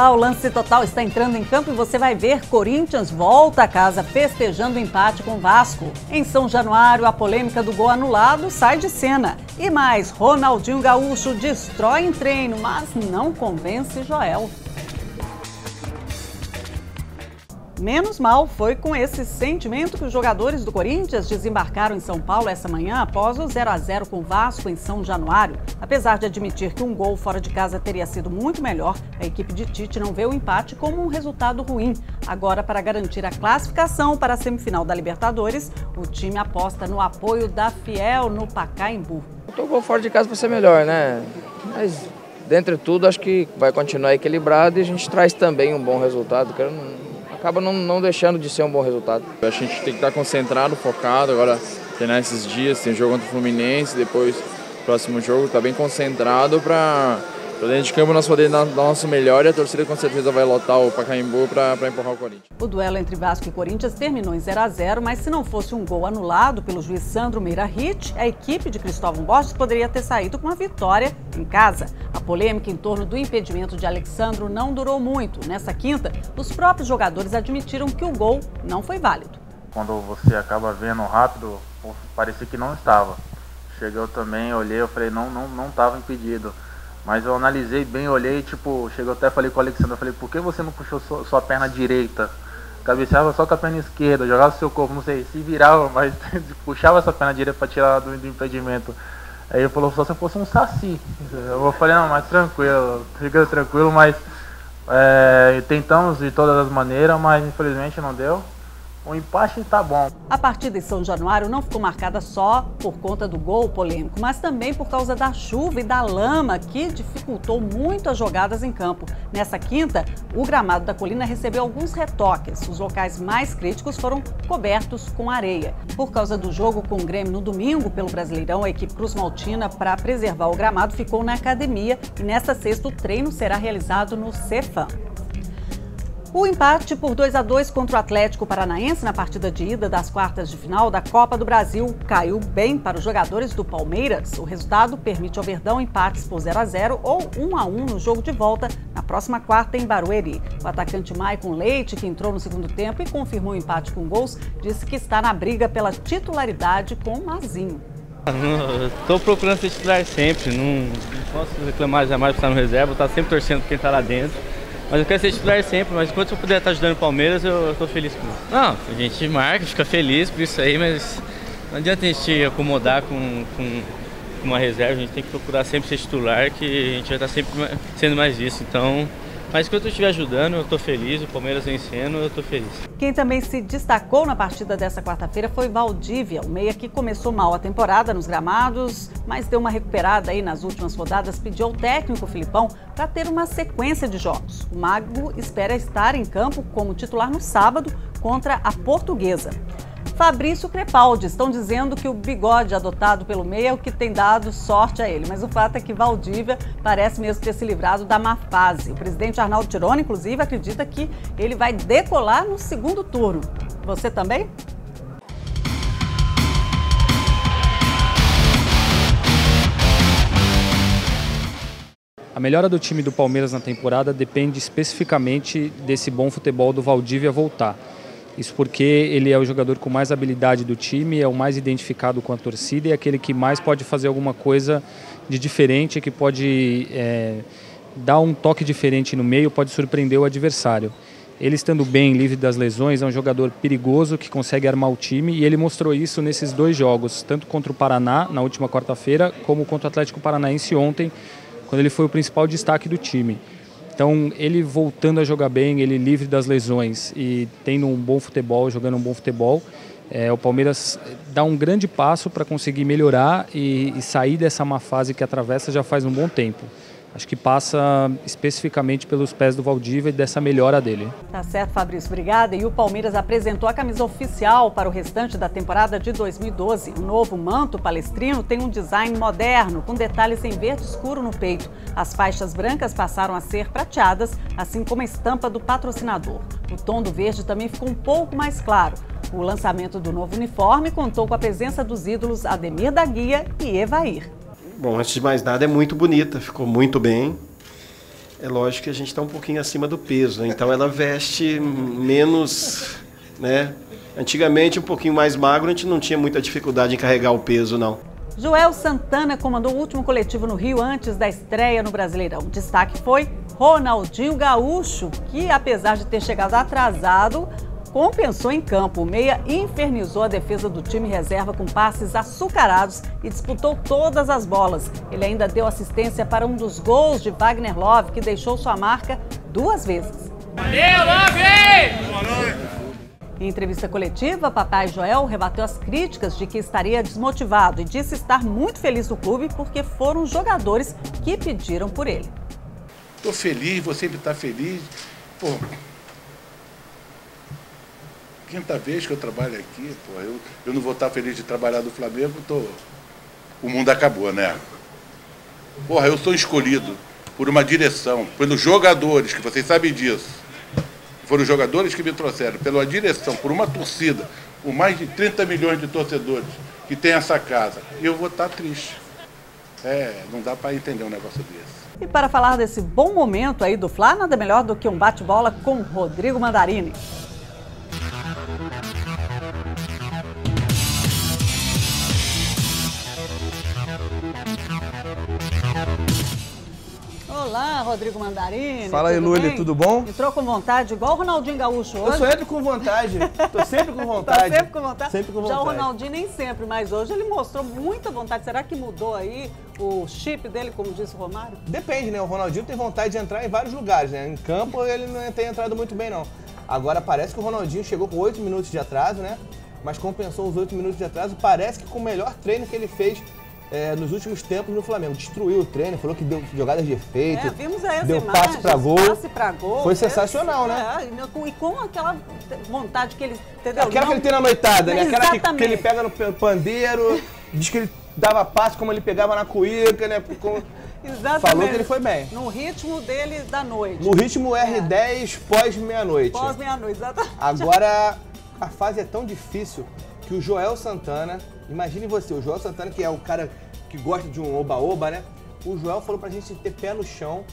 Olá, o Lance Total está entrando em campo e você vai ver Corinthians volta a casa festejando o empate com o Vasco. Em São Januário, a polêmica do gol anulado sai de cena. E mais, Ronaldinho Gaúcho destrói em treino, mas não convence Joel. Menos mal, foi com esse sentimento que os jogadores do Corinthians desembarcaram em São Paulo essa manhã após o 0-0 com o Vasco em São Januário. Apesar de admitir que um gol fora de casa teria sido muito melhor, a equipe de Tite não vê o empate como um resultado ruim. Agora, para garantir a classificação para a semifinal da Libertadores, o time aposta no apoio da Fiel no Pacaembu. O gol fora de casa vai ser melhor, né? Mas, dentre tudo, acho que vai continuar equilibrado e a gente traz também um bom resultado. Acaba não deixando de ser um bom resultado. A gente tem que estar concentrado, focado, agora treinar esses dias, tem jogo contra o Fluminense, depois próximo jogo, tá bem concentrado para dentro de campo nós poder dar nosso melhor e a torcida com certeza vai lotar o Pacaembu para empurrar o Corinthians. O duelo entre Vasco e Corinthians terminou em 0-0, mas se não fosse um gol anulado pelo juiz Sandro Meirahit, a equipe de Cristóvão Borges poderia ter saído com uma vitória em casa. A polêmica em torno do impedimento de Alexandro não durou muito. Nessa quinta, os próprios jogadores admitiram que o gol não foi válido. Quando você acaba vendo rápido, parecia que não estava. Chegou também, olhei, eu falei, não estava impedido. Mas eu analisei bem, olhei, chegou até, falei com o Alexandre, falei, por que você não puxou sua perna direita? Cabeceava só com a perna esquerda, jogava o seu corpo, não sei, se virava, mas puxava essa perna direita para tirar do impedimento. Aí ele falou, só se fosse um saci. Eu falei, não, mas tranquilo, fica tranquilo, mas tentamos de todas as maneiras, mas infelizmente não deu. O empate tá bom. A partida em São Januário não ficou marcada só por conta do gol polêmico, mas também por causa da chuva e da lama que dificultou muito as jogadas em campo. Nessa quinta, o gramado da Colina recebeu alguns retoques. Os locais mais críticos foram cobertos com areia. Por causa do jogo com o Grêmio no domingo pelo Brasileirão, a equipe Cruz Maltina, para preservar o gramado, ficou na academia e nesta sexta o treino será realizado no Cefam. O empate por 2-2 contra o Atlético Paranaense na partida de ida das quartas de final da Copa do Brasil caiu bem para os jogadores do Palmeiras. O resultado permite ao Verdão empates por 0-0 ou 1-1 no jogo de volta na próxima quarta em Barueri. O atacante Maicon Leite, que entrou no segundo tempo e confirmou o empate com gols, disse que está na briga pela titularidade com o Mazinho. Estou procurando ser titular sempre, não posso reclamar jamais por estar no reserva, estou sempre torcendo por quem está lá dentro. Mas eu quero ser titular sempre, mas enquanto eu puder estar ajudando o Palmeiras, eu estou feliz com isso. Não, a gente marca, fica feliz por isso aí, mas não adianta a gente acomodar com uma reserva, a gente tem que procurar sempre ser titular, que a gente vai estar sempre sendo mais isso. Então, mas enquanto eu estiver ajudando, eu estou feliz, o Palmeiras vencendo, eu estou feliz. Quem também se destacou na partida dessa quarta-feira foi Valdívia, o meia que começou mal a temporada nos gramados, mas deu uma recuperada aí nas últimas rodadas, pediu ao técnico Filipão para ter uma sequência de jogos. O Mago espera estar em campo como titular no sábado contra a Portuguesa. Fabrício Crepaldi, estão dizendo que o bigode adotado pelo meia é o que tem dado sorte a ele, mas o fato é que Valdívia parece mesmo ter se livrado da má fase. O presidente Arnaldo Tironi, inclusive, acredita que ele vai decolar no segundo turno. Você também? A melhora do time do Palmeiras na temporada depende especificamente desse bom futebol do Valdívia voltar. Isso porque ele é o jogador com mais habilidade do time, é o mais identificado com a torcida e é aquele que mais pode fazer alguma coisa de diferente, que pode dar um toque diferente no meio, pode surpreender o adversário. Ele estando bem, livre das lesões, é um jogador perigoso que consegue armar o time e ele mostrou isso nesses dois jogos, tanto contra o Paraná na última quarta-feira, como contra o Atlético Paranaense ontem, quando ele foi o principal destaque do time. Então, ele voltando a jogar bem, ele livre das lesões e tendo um bom futebol, jogando um bom futebol, o Palmeiras dá um grande passo para conseguir melhorar e sair dessa má fase que atravessa já faz um bom tempo. Acho que passa especificamente pelos pés do Valdívia e dessa melhora dele. Tá certo, Fabrício, obrigada. E o Palmeiras apresentou a camisa oficial para o restante da temporada de 2012. O novo manto palestrino tem um design moderno, com detalhes em verde escuro no peito. As faixas brancas passaram a ser prateadas, assim como a estampa do patrocinador. O tom do verde também ficou um pouco mais claro. O lançamento do novo uniforme contou com a presença dos ídolos Ademir da Guia e Evair. Bom, antes de mais nada, é muito bonita, ficou muito bem. É lógico que a gente está um pouquinho acima do peso, né? Então ela veste menos, né? Antigamente, um pouquinho mais magro, a gente não tinha muita dificuldade em carregar o peso, não. Joel Santana comandou o último coletivo no Rio antes da estreia no Brasileirão. O destaque foi Ronaldinho Gaúcho, que apesar de ter chegado atrasado, compensou em campo. O meia infernizou a defesa do time reserva com passes açucarados e disputou todas as bolas. Ele ainda deu assistência para um dos gols de Wagner Love, que deixou sua marca 2 vezes. Valeu, Love! Em entrevista coletiva, Papai Joel rebateu as críticas de que estaria desmotivado e disse estar muito feliz no clube porque foram jogadores que pediram por ele. Estou feliz, vou sempre estar feliz. Pô, quinta vez que eu trabalho aqui, pô, eu não vou estar feliz de trabalhar do Flamengo, o mundo acabou, né? Porra, eu sou escolhido por uma direção, pelos jogadores, que vocês sabem disso. Foram os jogadores que me trouxeram, pela direção, por uma torcida, por mais de 30 milhões de torcedores que tem essa casa. Eu vou estar triste. Não dá para entender um negócio desse. E para falar desse bom momento aí do Fla, nada melhor do que um bate-bola com Rodrigo Mandarini. Olá, Rodrigo Mandarini. Fala aí, Luli, tudo bom? Entrou com vontade, igual o Ronaldinho Gaúcho hoje. Eu só entro com vontade, tô sempre com vontade. Tá sempre com vontade? Sempre com vontade. Já o Ronaldinho nem sempre, mas hoje ele mostrou muita vontade. Será que mudou aí o chip dele, como disse o Romário? Depende, né? O Ronaldinho tem vontade de entrar em vários lugares, né? Em campo ele não tem entrado muito bem, não. Agora parece que o Ronaldinho chegou com 8 minutos de atraso, né? Mas compensou os 8 minutos de atraso. Parece que com o melhor treino que ele fez nos últimos tempos no Flamengo. Destruiu o treino, falou que deu jogadas de efeito, vimos aí deu passe pra gol. Foi sensacional, né? E com aquela vontade que ele... Entendeu? Aquela que ele tem na noitada, né? Aquela que ele pega no pandeiro, diz que ele dava passe como ele pegava na cuíca, né? Exatamente. Falou que ele foi bem. No ritmo dele da noite. No ritmo R10 pós-meia-noite. Pós-meia-noite, exatamente. Agora, a fase é tão difícil que o Joel Santana, imagine você, o Joel Santana, que é o cara que gosta de um oba-oba, né? O Joel falou pra gente ter pé no chão,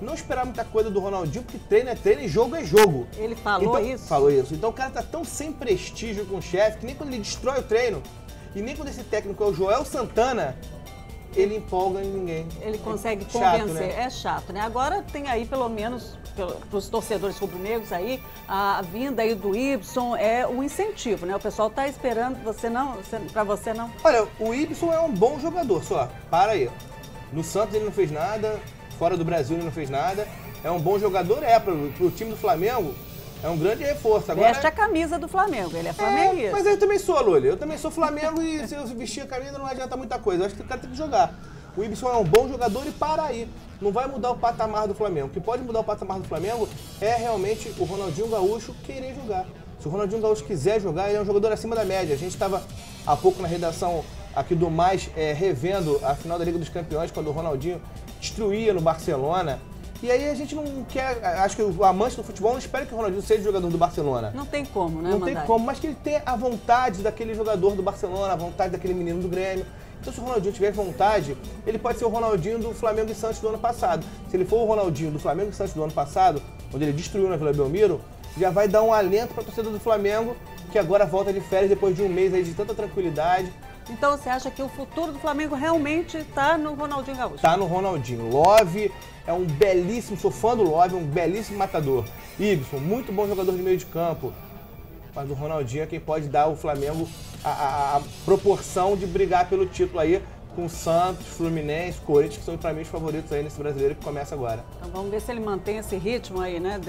não esperar muita coisa do Ronaldinho, porque treino é treino e jogo é jogo. Ele falou isso? Falou isso. Então o cara tá tão sem prestígio com o chefe, que nem quando ele destrói o treino, e nem quando esse técnico é o Joel Santana, ele empolga em ninguém. Ele consegue convencer. Chato, né? É chato, né? Agora tem aí, pelo menos, para os torcedores rubro-negros aí, a vinda aí do Ibson é um incentivo, né? O pessoal tá esperando, para você não. Olha, o Ibson é um bom jogador, só. Para aí. No Santos ele não fez nada, fora do Brasil ele não fez nada. É um bom jogador, pro time do Flamengo. É um grande reforço. Agora, veste a camisa do Flamengo, ele é flamenguista. Mas eu também sou, Lully. Eu também sou Flamengo e se eu vestir a camisa não adianta muita coisa. Eu acho que o cara tem que jogar. O Ibson é um bom jogador e para aí. Não vai mudar o patamar do Flamengo. O que pode mudar o patamar do Flamengo é realmente o Ronaldinho Gaúcho querer jogar. Se o Ronaldinho Gaúcho quiser jogar, ele é um jogador acima da média. A gente estava há pouco na redação aqui do Mais revendo a final da Liga dos Campeões, quando o Ronaldinho destruía no Barcelona. E aí a gente não quer, acho que o amante do futebol não espera que o Ronaldinho seja jogador do Barcelona. Não tem como, né, Não tem como, mas que ele tenha a vontade daquele jogador do Barcelona, a vontade daquele menino do Grêmio. Então se o Ronaldinho tiver vontade, ele pode ser o Ronaldinho do Flamengo e Santos do ano passado. Se ele for o Ronaldinho do Flamengo e Santos do ano passado, onde ele destruiu na Vila Belmiro, já vai dar um alento para a torcida do Flamengo, que agora volta de férias depois de um mês aí de tanta tranquilidade. Então você acha que o futuro do Flamengo realmente está no Ronaldinho Gaúcho? Está no Ronaldinho. Love é um belíssimo, sou fã do Love, é um belíssimo matador. Ibson, muito bom jogador de meio de campo. Mas o Ronaldinho é quem pode dar ao Flamengo a proporção de brigar pelo título aí com Santos, Fluminense, Corinthians, que são para mim os favoritos aí nesse brasileiro que começa agora. Então vamos ver se ele mantém esse ritmo aí, né?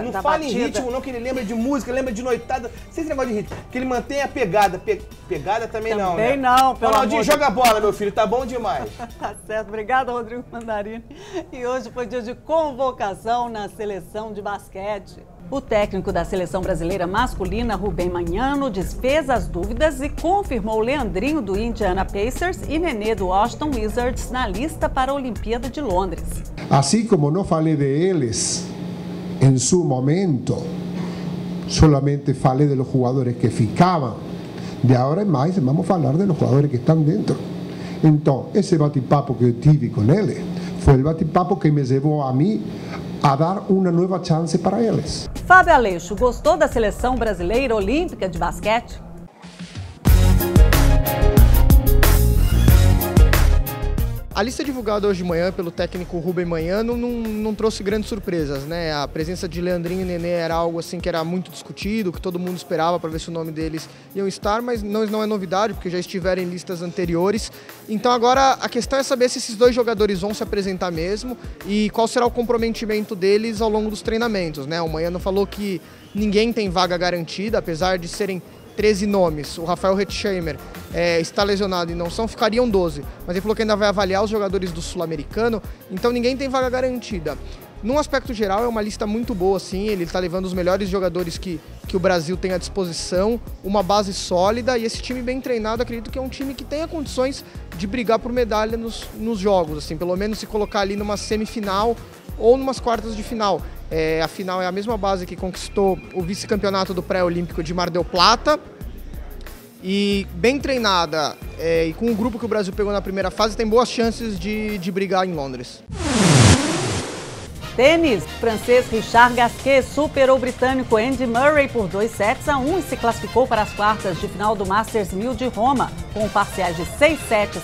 Não da fala batida. em ritmo não, que ele lembra de música, lembra de noitada, sem esse negócio de ritmo. Que ele mantém a pegada. Pegada também não, né? Também não, pelo Ronaldinho, amor joga a bola, meu filho, tá bom demais. Tá certo, obrigada, Rodrigo Mandarini. E hoje foi dia de convocação na seleção de basquete. O técnico da seleção brasileira masculina, Rubem Manhano, desfez as dúvidas e confirmou Leandrinho do Indiana Pacers e Nenê do Washington Wizards na lista para a Olimpíada de Londres. Assim como não falei de eles em seu momento, solamente falei dos jogadores que ficavam. De agora em mais, vamos falar dos jogadores que estão dentro. Então, esse bate-papo que eu tive com ele Foi o bate-papo que me levou a mim a dar uma nova chance para eles. Fábio Aleixo, gostou da seleção brasileira olímpica de basquete? A lista divulgada hoje de manhã pelo técnico Rubem Manhano não trouxe grandes surpresas, né? A presença de Leandrinho e Nenê era algo assim que era muito discutido, que todo mundo esperava para ver se o nome deles iam estar, mas não é novidade, porque já estiveram em listas anteriores. Então agora a questão é saber se esses dois jogadores vão se apresentar mesmo e qual será o comprometimento deles ao longo dos treinamentos, né? O Manhano falou que ninguém tem vaga garantida, apesar de serem 13 nomes. O Rafael Hetzheimer está lesionado e não são, ficariam 12. Mas ele falou que ainda vai avaliar os jogadores do Sul-Americano, então ninguém tem vaga garantida. Num aspecto geral, é uma lista muito boa, sim. Ele está levando os melhores jogadores que o Brasil tem à disposição, uma base sólida, e esse time bem treinado, acredito que é um time que tenha condições de brigar por medalha nos jogos, assim, pelo menos se colocar ali numa semifinal ou numas quartas de final. A final é a mesma base que conquistou o vice-campeonato do pré-olímpico de Mar del Plata. E bem treinada e com o grupo que o Brasil pegou na primeira fase, tem boas chances de brigar em Londres. Tênis, o francês Richard Gasquet superou o britânico Andy Murray por 2-1 e se classificou para as quartas de final do Masters 1000 de Roma. Com parciais de 6-7,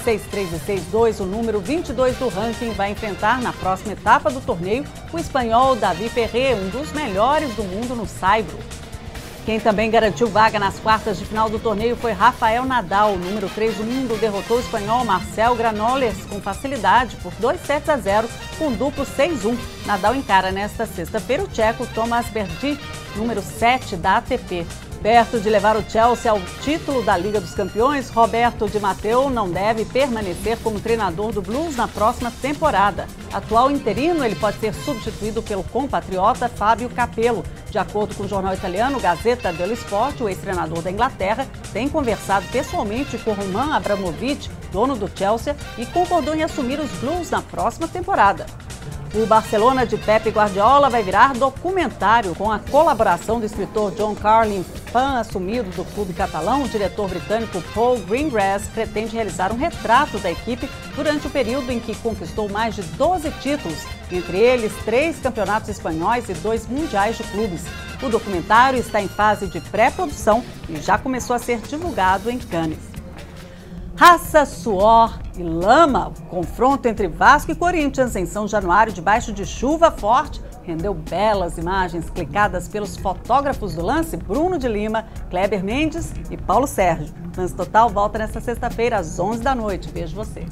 6-3 e 6-2, o número 22 do ranking vai enfrentar na próxima etapa do torneio o espanhol David Ferrer, um dos melhores do mundo no saibro. Quem também garantiu vaga nas quartas de final do torneio foi Rafael Nadal. O número 3 do mundo derrotou o espanhol Marcel Granollers com facilidade por 2-0 com duplo 6-1. Nadal encara nesta sexta-feira o tcheco Tomáš Berdych, número 7 da ATP. Perto de levar o Chelsea ao título da Liga dos Campeões, Roberto Di Matteo não deve permanecer como treinador do Blues na próxima temporada. Atual interino, ele pode ser substituído pelo compatriota Fábio Capello. De acordo com o jornal italiano Gazzetta dello Sport, o ex-treinador da Inglaterra tem conversado pessoalmente com Roman Abramovich, dono do Chelsea, e concordou em assumir os Blues na próxima temporada. O Barcelona de Pep Guardiola vai virar documentário com a colaboração do escritor John Carlin, fã assumido do clube catalão. O diretor britânico Paul Greengrass pretende realizar um retrato da equipe durante o período em que conquistou mais de 12 títulos, entre eles 3 campeonatos espanhóis e 2 mundiais de clubes. O documentário está em fase de pré-produção e já começou a ser divulgado em Cannes. Raça, suor e lama. O confronto entre Vasco e Corinthians em São Januário, debaixo de chuva forte, rendeu belas imagens clicadas pelos fotógrafos do lance Bruno de Lima, Kleber Mendes e Paulo Sérgio. Lance Total volta nesta sexta-feira às 11 da noite. Vejo você.